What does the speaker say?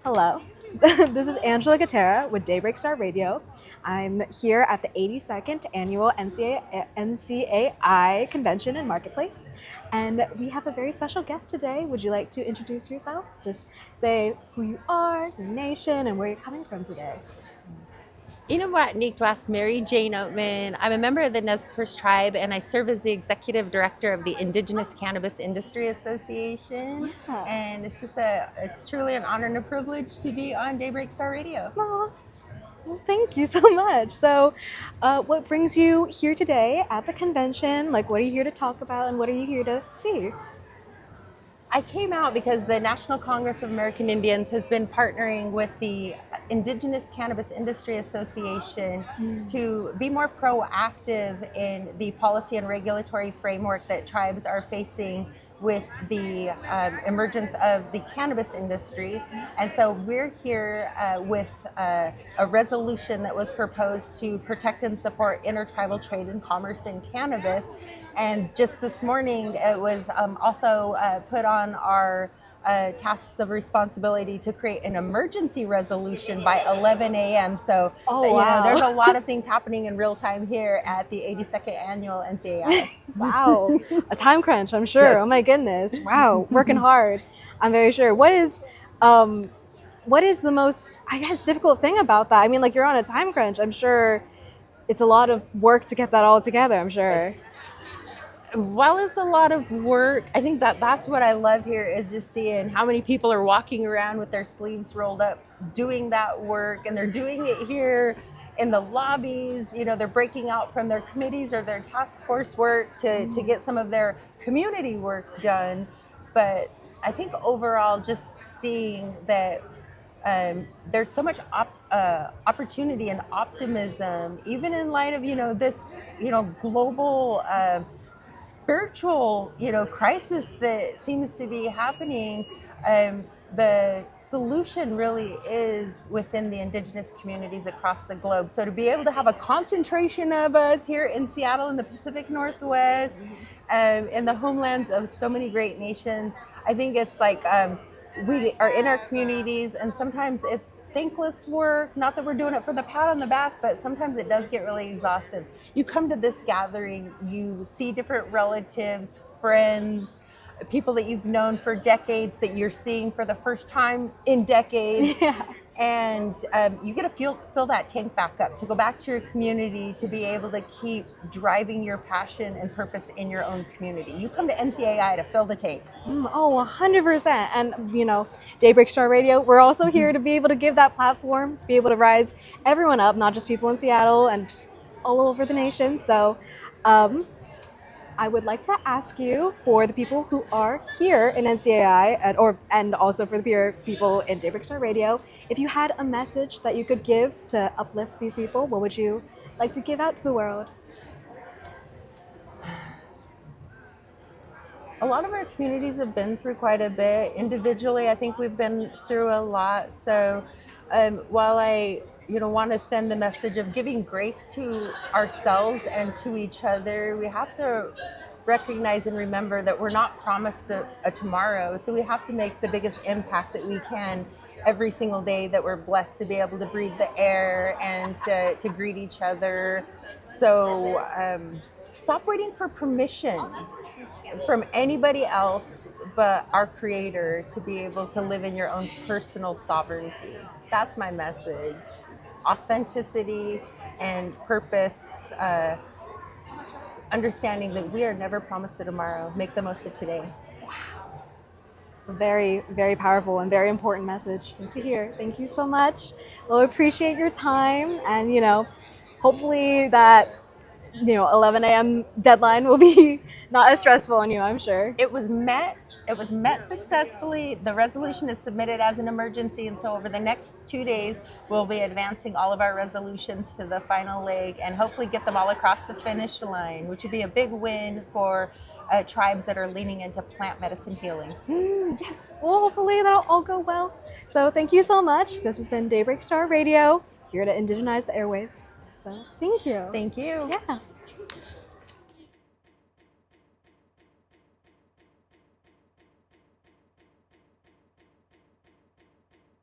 Hello, this is Angela Gotera with Daybreak Star Radio. I'm here at the 82nd Annual NCAI Convention and Marketplace, and we have a very special guest today. Would you like to introduce yourself? Just say who you are, your nation, and where you're coming from today. Inawat Mary Jane Oatman. I'm a member of the Nez Perce tribe and I serve as the executive director of the Indigenous Cannabis Industry Association. Yeah. And it's truly an honor and a privilege to be on Daybreak Star Radio. Aw. Well, thank you so much. So, what brings you here today at the convention? Like, what are you here to talk about, and what are you here to see? I came out because the National Congress of American Indians has been partnering with the Indigenous Cannabis Industry Association to be more proactive in the policy and regulatory framework that tribes are facing with the emergence of the cannabis industry. And so we're here with a resolution that was proposed to protect and support intertribal trade and commerce in cannabis. And just this morning, it was also put on our tasks of responsibility to create an emergency resolution by 11 a.m. So, Wow. there's a lot of things happening in real time here at the 82nd Annual NCAI. Wow, a time crunch, I'm sure. Yes. Oh my goodness. Wow, working hard. I'm very sure. What is the most, I guess, difficult thing about that? I mean, like, you're on a time crunch. I'm sure it's a lot of work to get that all together, I'm sure. While it's a lot of work, I think that's what I love here is just seeing how many people are walking around with their sleeves rolled up doing that work, and they're doing it here in the lobbies. They're breaking out from their committees or their task force work to get some of their community work done. But I think overall, just seeing that there's so much opportunity and optimism, even in light of this global spiritual crisis that seems to be happening. The solution really is within the indigenous communities across the globe. So to be able to have a concentration of us here in Seattle in the Pacific Northwest, in the homelands of so many great nations, I think it's like we are in our communities, and sometimes it's thankless work. Not that we're doing it for the pat on the back, but sometimes it does get really exhaustive. You come to this gathering, you see different relatives, friends, people that you've known for decades that you're seeing for the first time in decades. Yeah. And you get to fill that tank back up, to go back to your community, to be able to keep driving your passion and purpose in your own community. You come to NCAI to fill the tank. Oh, 100%. And, Daybreak Star Radio, we're also here to be able to give that platform, to be able to rise everyone up, not just people in Seattle and just all over the nation. So, I would like to ask you, for the people who are here in NCAI and also for the people in Daybreak Star Radio, if you had a message that you could give to uplift these people, what would you like to give out to the world? A lot of our communities have been through quite a bit. Individually, I think we've been through a lot. So while I want to send the message of giving grace to ourselves and to each other, we have to recognize and remember that we're not promised a tomorrow. So we have to make the biggest impact that we can every single day that we're blessed to be able to breathe the air and to greet each other. So stop waiting for permission from anybody else but our Creator to be able to live in your own personal sovereignty. That's my message. Authenticity and purpose, understanding that we are never promised a tomorrow. Make the most of today. Very, very powerful and very important message to hear. Thank you so much. We'll appreciate your time, and hopefully that 11 a.m. deadline will be not as stressful on you, I'm sure. It was met successfully. The resolution is submitted as an emergency, and so over the next 2 days, we'll be advancing all of our resolutions to the final leg and hopefully get them all across the finish line, which would be a big win for tribes that are leaning into plant medicine healing. Yes, well, hopefully that'll all go well. So thank you so much. This has been Daybreak Star Radio, here to indigenize the airwaves. So thank you. Thank you. Yeah.